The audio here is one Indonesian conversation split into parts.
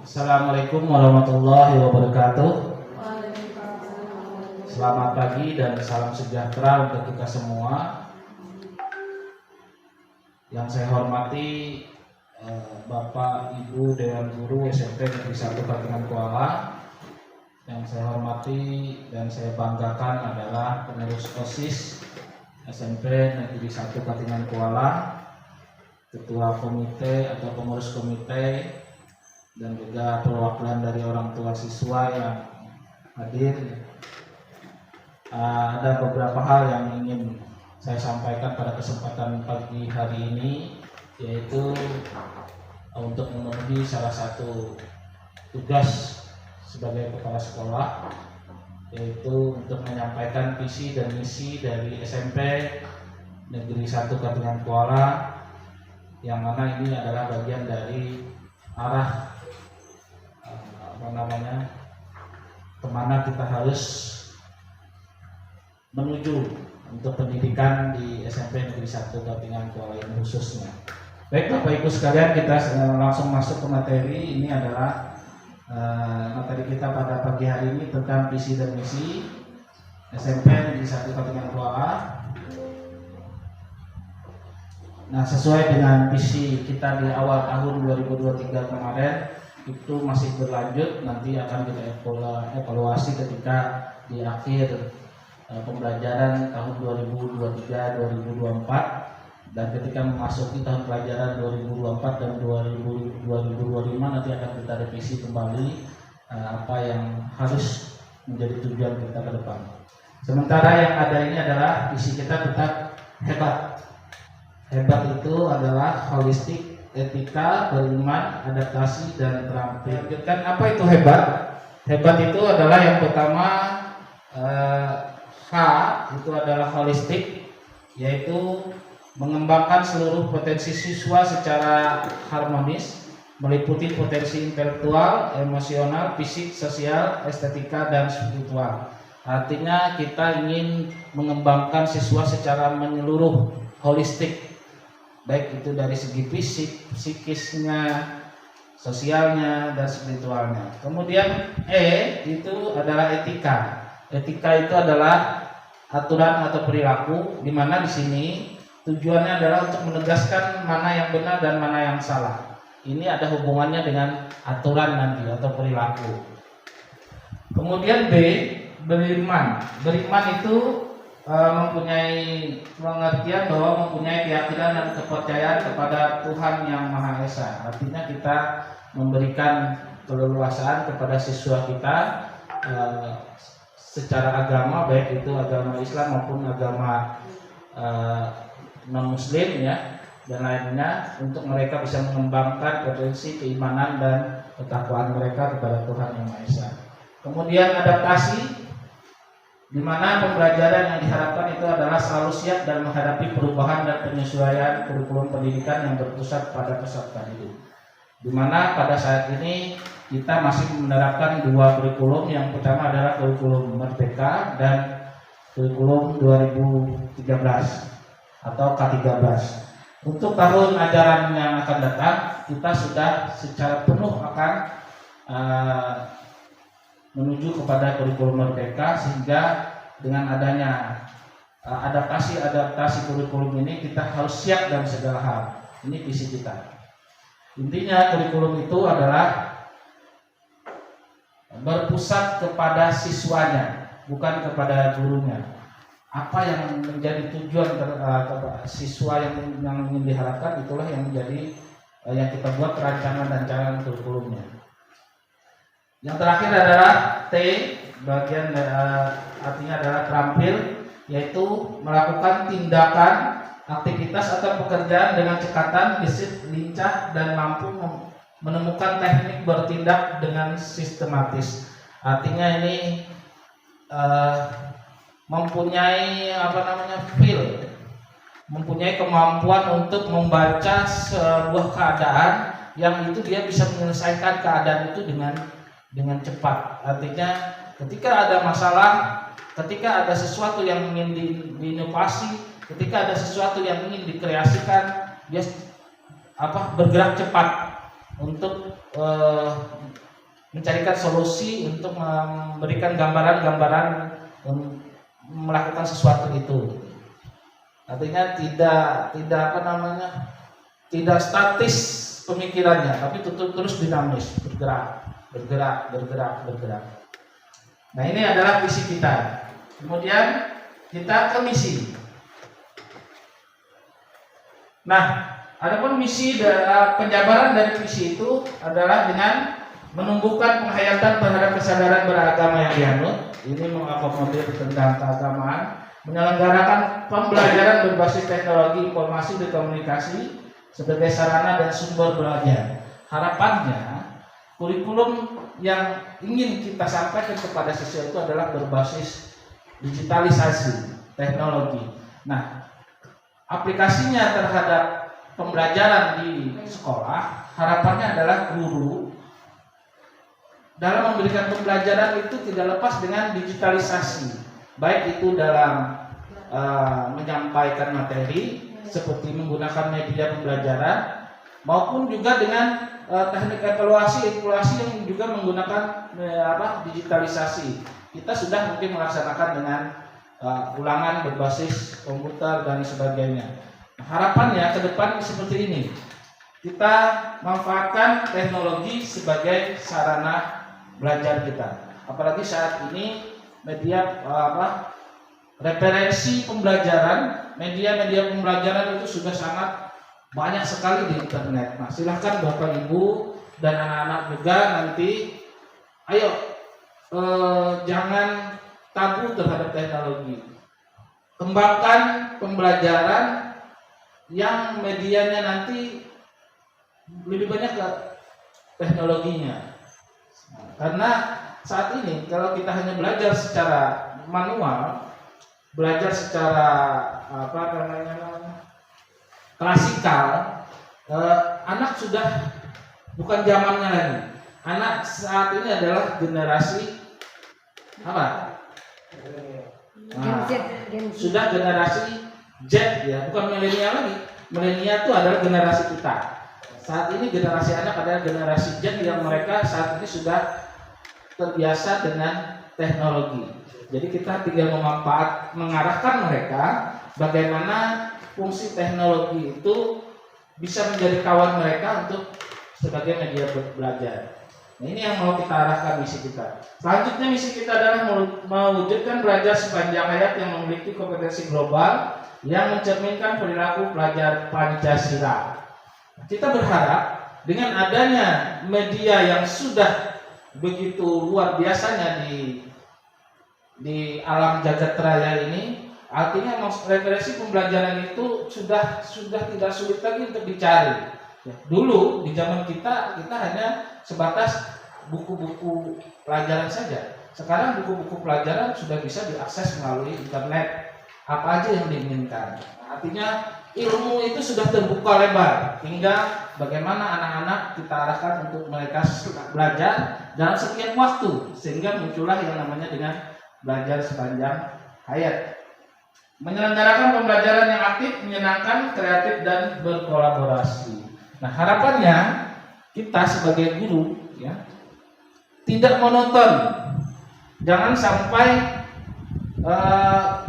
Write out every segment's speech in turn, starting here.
Assalamualaikum warahmatullahi wabarakatuh. Selamat pagi dan salam sejahtera untuk kita semua. Yang saya hormati Bapak Ibu Dewan Guru SMP Negeri 1 Katingan Kuala. Yang saya hormati dan saya banggakan adalah pengurus OSIS SMP Negeri 1 Katingan Kuala, ketua komite atau pengurus komite, dan juga perwakilan dari orang tua siswa yang hadir. Ada beberapa hal yang ingin saya sampaikan pada kesempatan pagi hari ini, yaitu untuk memenuhi salah satu tugas sebagai kepala sekolah, yaitu untuk menyampaikan visi dan misi dari SMP Negeri 1 Katingan Kuala, yang mana ini adalah bagian dari arah kemana kita harus menuju untuk pendidikan di SMP Negeri 1 Katingan Kuala ini khususnya. Baik Bapak Ibu sekalian, kita langsung masuk ke materi. Ini adalah materi kita pada pagi hari ini tentang visi dan misi SMP Negeri 1 Katingan Kuala. Nah, sesuai dengan visi kita di awal tahun 2023 kemarin, itu masih berlanjut. Nanti akan kita evaluasi ketika di akhir pembelajaran tahun 2023-2024, dan ketika memasuki tahun pelajaran 2024 dan 2025 nanti akan kita revisi kembali apa yang harus menjadi tujuan kita ke depan. Sementara yang ada ini adalah visi kita tetap hebat. Hebat itu adalah holistik, etika, beriman, adaptasi, dan terampil. Lanjutkan, apa itu hebat? Hebat itu adalah yang pertama, H itu adalah holistik, yaitu mengembangkan seluruh potensi siswa secara harmonis, meliputi potensi intelektual, emosional, fisik, sosial, estetika, dan spiritual. Artinya kita ingin mengembangkan siswa secara menyeluruh, holistik, baik itu dari segi fisik, psikisnya, sosialnya, dan spiritualnya. Kemudian E itu adalah etika. Etika itu adalah aturan atau perilaku, di mana di sini tujuannya adalah untuk menegaskan mana yang benar dan mana yang salah. Ini ada hubungannya dengan aturan nanti atau perilaku. Kemudian B, beriman. Beriman itu mempunyai pengertian bahwa mempunyai keyakinan dan kepercayaan kepada Tuhan Yang Maha Esa. Artinya kita memberikan keleluasaan kepada siswa kita secara agama, baik itu agama Islam maupun agama non-Muslim ya, dan lainnya, untuk mereka bisa mengembangkan potensi keimanan dan ketakwaan mereka kepada Tuhan Yang Maha Esa. Kemudian adaptasi, di mana pembelajaran yang diharapkan itu adalah selalu siap dan menghadapi perubahan dan penyesuaian kurikulum pendidikan yang berpusat pada peserta didik. Di mana pada saat ini kita masih menerapkan dua kurikulum. Yang pertama adalah kurikulum Merdeka dan kurikulum 2013 atau K13. Untuk tahun ajaran yang akan datang, kita sudah secara penuh akan menuju kepada kurikulum Merdeka, sehingga dengan adanya adaptasi kurikulum ini kita harus siap dalam segala hal. Ini visi kita. Intinya kurikulum itu adalah berpusat kepada siswanya, bukan kepada gurunya. Apa yang menjadi tujuan siswa yang ingin diharapkan, itulah yang menjadi yang kita buat rancangan dan jalan kurikulumnya. Yang terakhir adalah T, bagian artinya adalah terampil, yaitu melakukan tindakan, aktivitas atau pekerjaan dengan cekatan, gesit, lincah, dan mampu menemukan teknik bertindak dengan sistematis. Artinya ini mempunyai feel, mempunyai kemampuan untuk membaca sebuah keadaan yang itu dia bisa menyelesaikan keadaan itu dengan cepat. Artinya ketika ada masalah, ketika ada sesuatu yang ingin diinovasi, ketika ada sesuatu yang ingin dikreasikan, dia bergerak cepat untuk mencarikan solusi untuk memberikan gambaran-gambaran melakukan sesuatu itu. Artinya tidak statis pemikirannya, tapi terus dinamis, bergerak. Nah, ini adalah visi kita. Kemudian kita ke misi. Nah, adapun misi penjabaran dari visi itu adalah dengan menumbuhkan penghayatan terhadap kesadaran beragama yang dianut. Ini mengakomodir tentang keagamaan, menyelenggarakan pembelajaran berbasis teknologi informasi dan komunikasi sebagai sarana dan sumber belajar. Harapannya, kurikulum yang ingin kita sampaikan kepada siswa itu adalah berbasis digitalisasi teknologi. Nah, aplikasinya terhadap pembelajaran di sekolah, harapannya adalah guru dalam memberikan pembelajaran itu tidak lepas dengan digitalisasi, baik itu dalam menyampaikan materi seperti menggunakan media pembelajaran, maupun juga dengan teknik evaluasi yang juga menggunakan digitalisasi. Kita sudah mungkin melaksanakan dengan ulangan berbasis komputer dan sebagainya. Harapannya ke depan seperti ini. Kita manfaatkan teknologi sebagai sarana belajar kita. Apalagi saat ini media referensi pembelajaran, media-media pembelajaran itu sudah sangat banyak sekali di internet. Nah, silahkan Bapak Ibu dan anak-anak juga nanti, ayo jangan tabu terhadap teknologi. Kembangkan pembelajaran yang medianya nanti lebih banyak ke teknologinya. Karena saat ini kalau kita hanya belajar secara manual, belajar secara klasikal, anak sudah bukan zamannya lagi. Anak saat ini adalah generasi sudah generasi Z ya, bukan milenial lagi. Milenial itu adalah generasi kita. Saat ini generasi anak adalah generasi Z yang mereka saat ini sudah terbiasa dengan teknologi. Jadi kita tinggal mengarahkan mereka bagaimana fungsi teknologi itu bisa menjadi kawan mereka untuk sebagai media belajar. Nah, ini yang mau kita arahkan misi kita. Selanjutnya misi kita adalah mewujudkan belajar sepanjang hayat yang memiliki kompetensi global yang mencerminkan perilaku pelajar Pancasila. Kita berharap dengan adanya media yang sudah begitu luar biasanya di alam jagat raya ini, artinya referensi pembelajaran itu sudah tidak sulit lagi untuk dicari. Dulu di zaman kita hanya sebatas buku-buku pelajaran saja. Sekarang buku-buku pelajaran sudah bisa diakses melalui internet, apa aja yang diinginkan. Artinya ilmu itu sudah terbuka lebar, tinggal bagaimana anak-anak kita arahkan untuk mereka belajar dalam sekian waktu, sehingga muncullah yang namanya dengan belajar sepanjang hayat. Menyelenggarakan pembelajaran yang aktif, menyenangkan, kreatif, dan berkolaborasi. Nah, harapannya kita sebagai guru ya tidak monoton. Jangan sampai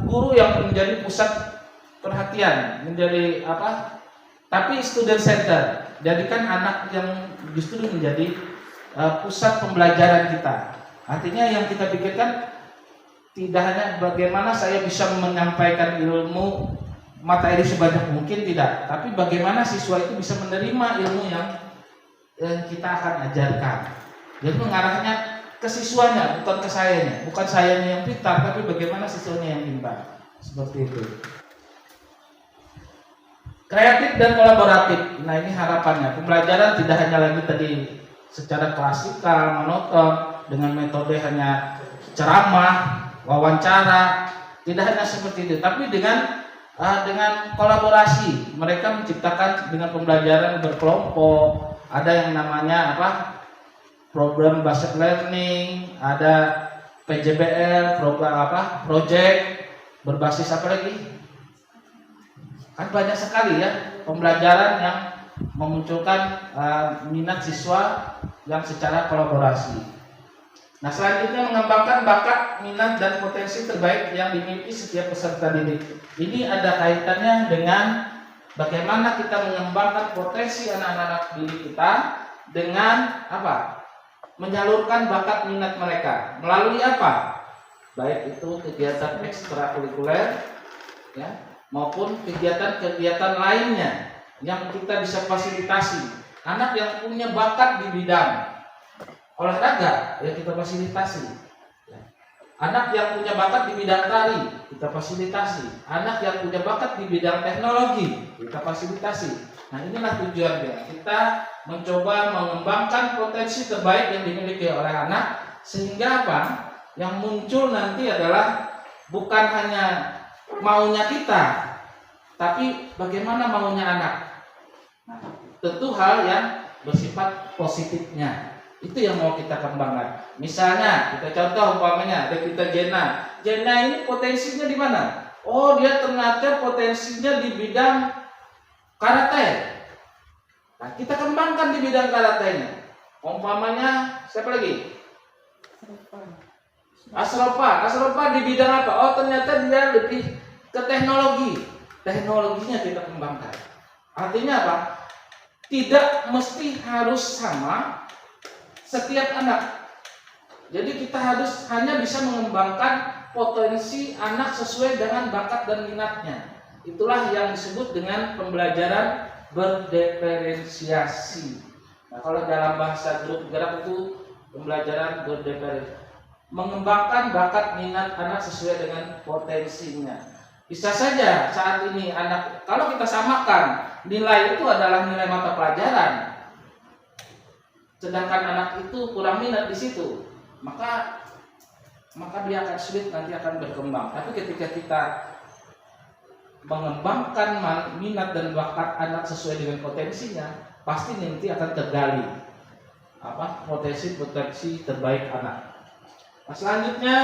guru yang menjadi pusat perhatian, menjadi tapi student center. Jadikan anak yang justru menjadi pusat pembelajaran kita. Artinya yang kita pikirkan tidak hanya bagaimana saya bisa menyampaikan ilmu materi sebanyak mungkin, tidak, tapi bagaimana siswa itu bisa menerima ilmu yang kita akan ajarkan. Jadi mengarahnya ke siswanya, bukan ke sayanya, bukan sayanya yang pintar, tapi bagaimana siswanya yang pintar. Seperti itu. Kreatif dan kolaboratif. Nah, ini harapannya. Pembelajaran tidak hanya lagi tadi secara klasikal, monoton, dengan metode hanya ceramah, wawancara, tidak hanya seperti itu, tapi dengan kolaborasi. Mereka menciptakan dengan pembelajaran berkelompok. Ada yang namanya program based learning, ada PJBL, program project berbasis apa lagi? Kan banyak sekali ya pembelajaran yang memunculkan minat siswa yang secara kolaborasi. Nah, selanjutnya mengembangkan bakat, minat, dan potensi terbaik yang dimiliki setiap peserta didik. Ini ada kaitannya dengan bagaimana kita mengembangkan potensi anak-anak didik kita dengan apa? Menyalurkan bakat minat mereka melalui apa? Baik itu kegiatan ekstrakurikuler, ya, maupun kegiatan-kegiatan lainnya yang kita bisa fasilitasi. Anak yang punya bakat di bidang olahraga, ya kita fasilitasi. Anak yang punya bakat di bidang tari, kita fasilitasi. Anak yang punya bakat di bidang teknologi, kita fasilitasi. Nah, inilah tujuannya. Kita mencoba mengembangkan potensi terbaik yang dimiliki oleh anak, sehingga apa? Yang muncul nanti adalah bukan hanya maunya kita, tapi bagaimana maunya anak. Nah, tentu hal yang bersifat positifnya. Itu yang mau kita kembangkan. Misalnya, kita contoh umpamanya ada kita Jena. Jena ini potensinya di mana? Oh, dia ternyata potensinya di bidang karate. Nah, kita kembangkan di bidang karatenya. Umpamanya siapa lagi? Asrofa di bidang apa? Oh, ternyata dia lebih ke teknologi. Teknologinya kita kembangkan. Artinya apa? Tidak mesti harus sama setiap anak. Jadi kita harus hanya bisa mengembangkan potensi anak sesuai dengan bakat dan minatnya. Itulah yang disebut dengan pembelajaran berdiferensiasi. Nah, kalau dalam bahasa grup gerak itu pembelajaran berdiferensiasi, mengembangkan bakat minat anak sesuai dengan potensinya. Bisa saja saat ini anak, kalau kita samakan nilai itu adalah nilai mata pelajaran, sedangkan anak itu kurang minat di situ, maka dia akan sulit, nanti akan berkembang. Tapi ketika kita mengembangkan minat dan bakat anak sesuai dengan potensinya, pasti nanti akan tergali potensi terbaik anak. Nah, selanjutnya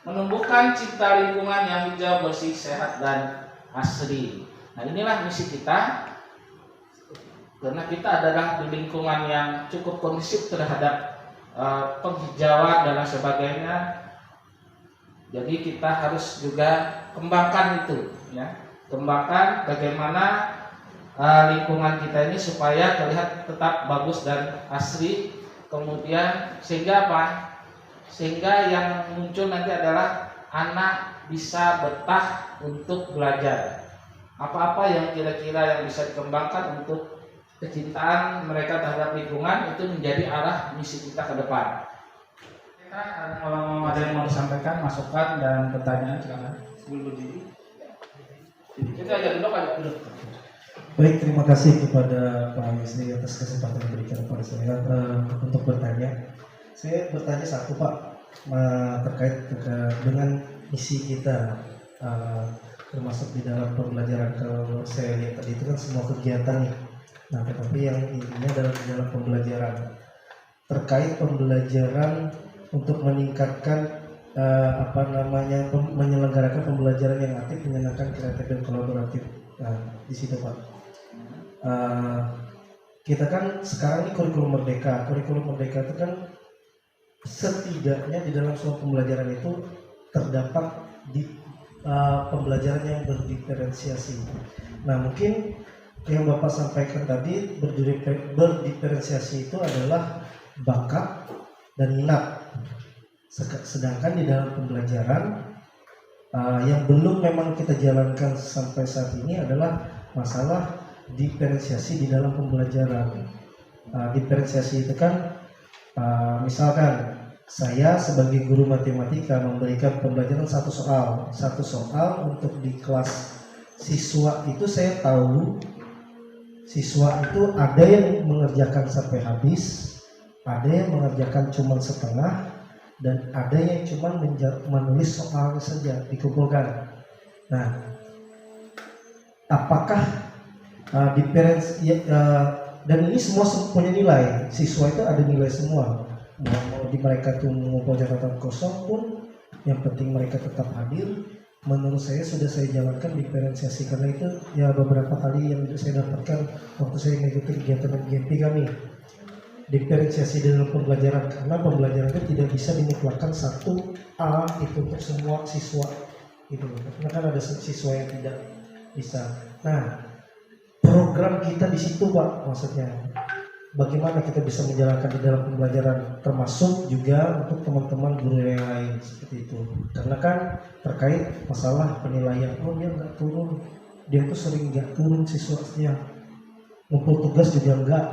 menumbuhkan cipta lingkungan yang hijau, bersih, sehat, dan asri. Nah, inilah misi kita. Karena kita adalah di lingkungan yang cukup kondusif terhadap penghijauan dan sebagainya. Jadi kita harus juga kembangkan itu, ya. Kembangkan bagaimana lingkungan kita ini supaya terlihat tetap bagus dan asri. Kemudian sehingga apa? Sehingga yang muncul nanti adalah anak bisa betah untuk belajar. Apa-apa yang kira-kira yang bisa dikembangkan untuk kecintaan mereka terhadap lingkungan, itu menjadi arah misi kita ke depan. Kalau ada yang mau disampaikan, masukan dan pertanyaan, silakan. Sebelum berdiri, kita ajak dulu. Baik, terima kasih kepada Pak Yusri atas kesempatan yang diberikan kepada saya untuk bertanya. Saya bertanya satu, Pak, terkait dengan misi kita, termasuk di dalam pembelajaran. Kalau saya lihat tadi itu kan semua kegiatan nih. Nah, tetapi yang intinya adalah di dalam pembelajaran, terkait pembelajaran untuk meningkatkan menyelenggarakan pembelajaran yang aktif, menyenangkan, kreatif, dan kolaboratif. Nah, di situ, Pak, kita kan sekarang ini kurikulum merdeka itu kan setidaknya di dalam semua pembelajaran itu terdapat di pembelajaran yang berdiferensiasi. Nah, mungkin yang Bapak sampaikan tadi, berdiferensiasi itu adalah bakat dan minat. Sedangkan di dalam pembelajaran yang belum memang kita jalankan sampai saat ini adalah masalah diferensiasi di dalam pembelajaran. Diferensiasi itu kan misalkan saya sebagai guru matematika memberikan pembelajaran satu soal untuk di kelas siswa itu, saya tahu siswa itu ada yang mengerjakan sampai habis, ada yang mengerjakan cuma setengah, dan ada yang cuma menulis soal saja dikumpulkan. Nah, apakah dan ini semua punya nilai, siswa itu ada nilai semua. Mau di mereka tuh mengumpul catatan kosong pun, yang penting mereka tetap hadir. menurut saya sudah saya jalankan diferensiasi, karena itu ya beberapa kali yang saya dapatkan waktu saya mengikuti kegiatan GMP kami, diferensiasi dalam pembelajaran, karena pembelajaran itu tidak bisa dimutlakkan satu A itu untuk semua siswa gitu, karena kan ada siswa yang tidak bisa. Nah, program kita di situ Pak, maksudnya bagaimana kita bisa menjalankan di dalam pembelajaran, termasuk juga untuk teman-teman guru yang lain seperti itu. Karena kan terkait masalah penilaian, oh dia nggak turun, dia tuh sering nggak turun siswanya, ngumpul tugas juga enggak,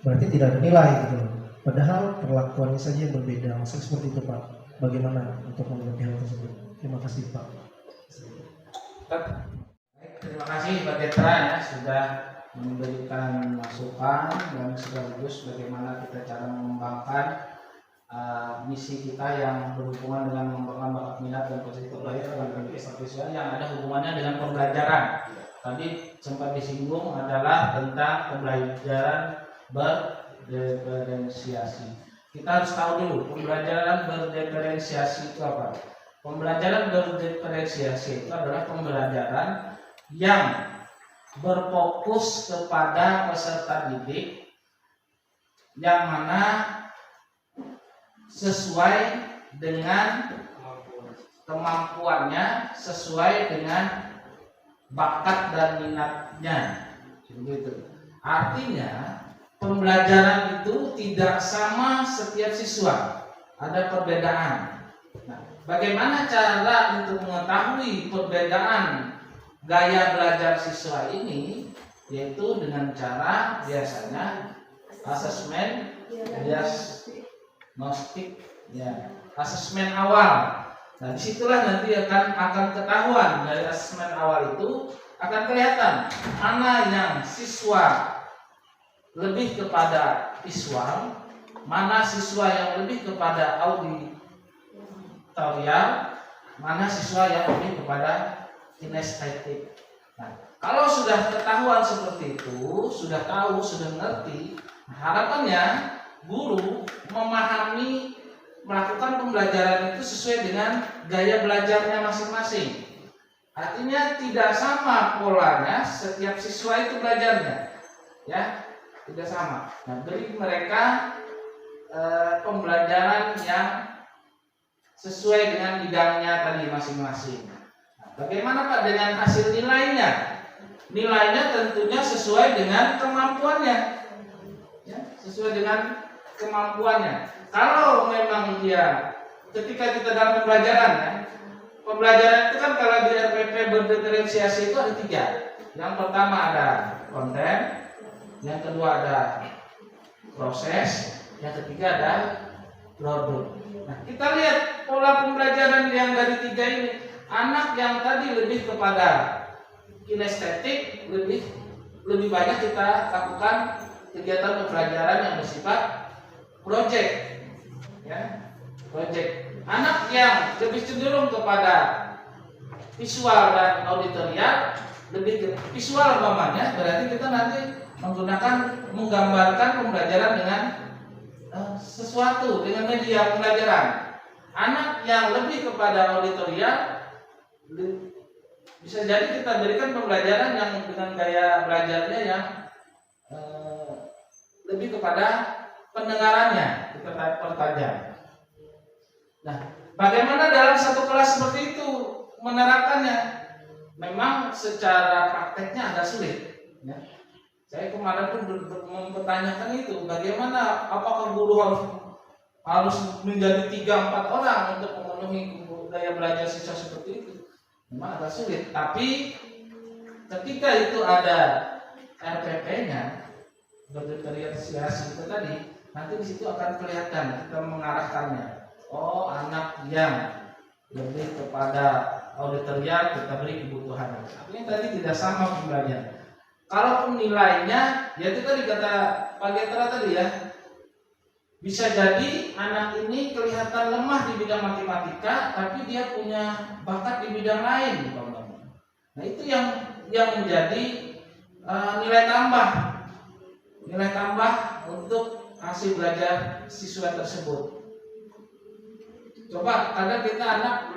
berarti tidak ada nilai gitu. Padahal perlakuannya saja yang berbeda. Maksudnya seperti itu Pak. Bagaimana untuk mengerti hal tersebut? Terima kasih Pak. Terima kasih Pak Tetra ya sudah memberikan masukan dan sekaligus bagaimana kita cara mengembangkan misi kita yang berhubungan dengan mengembangkan bakat minat dan potensi kebudayaan dan pendidikan visual yang ada hubungannya dengan pembelajaran. Tadi sempat disinggung adalah tentang pembelajaran berdiferensiasi. Kita harus tahu dulu pembelajaran berdiferensiasi itu apa. Pembelajaran berdiferensiasi itu adalah pembelajaran yang berfokus kepada peserta didik yang mana sesuai dengan kemampuannya, sesuai dengan bakat dan minatnya. Begitu. Artinya pembelajaran itu tidak sama setiap siswa, ada perbedaan. Nah, bagaimana cara untuk mengetahui perbedaan gaya belajar siswa ini? Yaitu dengan cara biasanya asesmen diagnostik, ya, asesmen awal. Nah, disitulah nanti akan ketahuan dari asesmen awal itu akan kelihatan mana yang siswa lebih kepada visual, mana siswa yang lebih kepada auditorial, mana siswa yang lebih kepada kinestetik. Nah, kalau sudah ketahuan seperti itu, sudah tahu, sudah mengerti, harapannya guru memahami, melakukan pembelajaran itu sesuai dengan gaya belajarnya masing-masing. Artinya tidak sama polanya setiap siswa itu belajarnya, ya, tidak sama. Nah, beri mereka pembelajaran yang sesuai dengan bidangnya tadi masing-masing. Bagaimana Pak dengan hasil nilainya? Nilainya tentunya sesuai dengan kemampuannya, ya, sesuai dengan kemampuannya. Kalau memang dia ketika kita dalam pembelajaran, ya, pembelajaran itu kan kalau di RPP berdiferensiasi itu ada 3. Yang pertama ada konten, yang kedua ada proses, yang ketiga ada produk. Nah, kita lihat pola pembelajaran yang dari 3 ini. Anak yang tadi lebih kepada kinestetik, lebih banyak kita lakukan kegiatan pembelajaran yang bersifat project, ya, project. Anak yang lebih cenderung kepada visual dan auditorial, lebih ke visual umpamanya, berarti kita nanti menggambarkan pembelajaran dengan sesuatu, dengan media pembelajaran. Anak yang lebih kepada auditorial, bisa jadi kita berikan pembelajaran yang dengan gaya belajarnya yang lebih kepada pendengarannya, kita pertajam. Nah, bagaimana dalam satu kelas seperti itu menerapkannya? Memang secara prakteknya agak sulit, ya. Saya kemarin pun mempertanyakan itu, bagaimana, apakah guru harus menjadi 3-4 orang untuk memenuhi gaya belajar siswa seperti itu? Memang agak sulit, tapi ketika itu ada RPP-nya, berdiferensiasi itu tadi, nanti di situ akan kelihatan kita mengarahkannya. Oh, anak yang lebih kepada auditorial kita beri kebutuhan. Tapi tadi tidak sama pembelajaran. Kalau nilainya, ya itu tadi kata Pak Getra tadi, ya, bisa jadi anak ini kelihatan lemah di bidang matematika, tapi dia punya bakat di bidang lain. Nah, itu yang menjadi nilai tambah untuk hasil belajar siswa tersebut. Coba kadang kita anak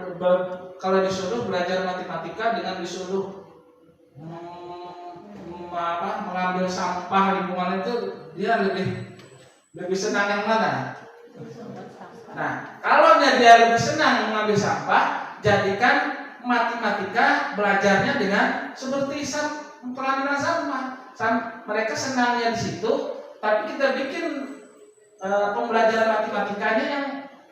kalau disuruh belajar matematika dengan disuruh mengambil sampah lingkungan itu, dia lebih senang yang mana? Nah, kalau dia lebih senang mengambil sampah, jadikan matematika belajarnya dengan seperti pengambilan sampah. Mereka senangnya di situ, tapi kita bikin pembelajaran matematikanya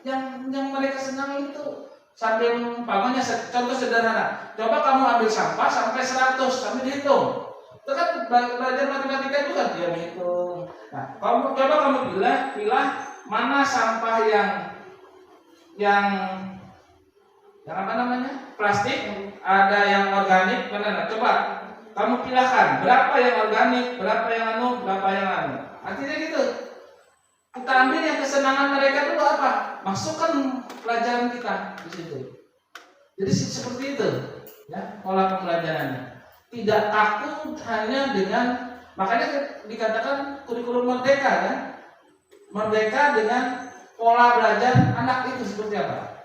yang mereka senang itu. Sambil umpamanya contoh sederhana, coba kamu ambil sampah sampai 100, sampai dihitung. Itu kan belajar matematika juga, dia menghitung. Nah, kamu pilih mana sampah yang apa namanya, plastik, ada yang organik, mana? Coba kamu pilihkan berapa yang organik, berapa yang berapa yang artinya gitu. Kita ambil yang kesenangan mereka dulu apa? Masukkan pelajaran kita di situ. Jadi seperti itu, ya, pola pembelajarannya. Tidak takut hanya dengan, makanya dikatakan kurikulum merdeka kan? Merdeka dengan pola belajar anak itu seperti apa?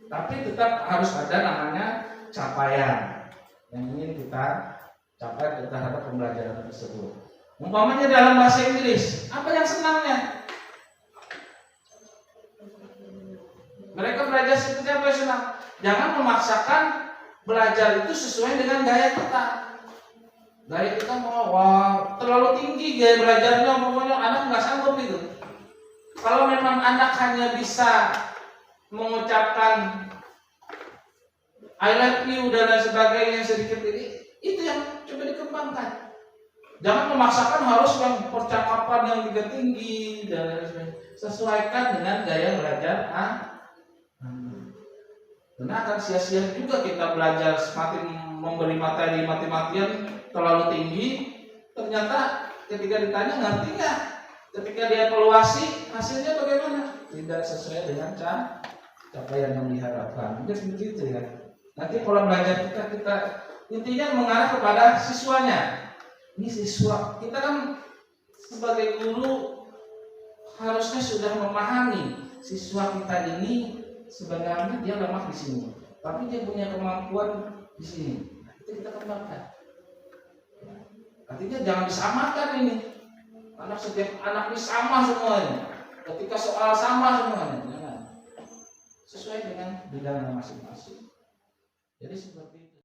Tapi tetap harus ada namanya capaian yang ingin kita capai terhadap pembelajaran tersebut. Umpamanya dalam bahasa Inggris, apa yang senangnya? Mereka belajar seperti apa yang senang? Jangan memaksakan belajar itu sesuai dengan gaya kita. Gaya kita mau terlalu tinggi gaya belajarnya, pokoknya anak nggak sanggup itu. Kalau memang anak hanya bisa mengucapkan I love you dan lain sebagainya sedikit ini, itu yang coba dikembangkan. Jangan memaksakan harus yang percakapan yang tinggi dan lain sebagainya. Sesuaikan dengan gaya belajar karena akan sia-sia juga kita belajar semakin memberi materi mati-matian terlalu tinggi, ternyata ketika ditanya ngerti nggak, ketika dia evaluasi hasilnya bagaimana, tidak sesuai dengan capaian yang diharapkan. Mungkin begitu ya. Nanti pola belajar kita intinya mengarah kepada siswanya. Ini siswa kita kan sebagai guru harusnya sudah memahami siswa kita ini sebenarnya dia lemah di sini, tapi dia punya kemampuan di sini. Nah, itu kita kembangkan. Artinya jangan disamakan ini. Setiap anak ini sama semuanya. Ketika soal sama semuanya, jangan. Sesuai dengan bidang masing-masing. Jadi seperti itu.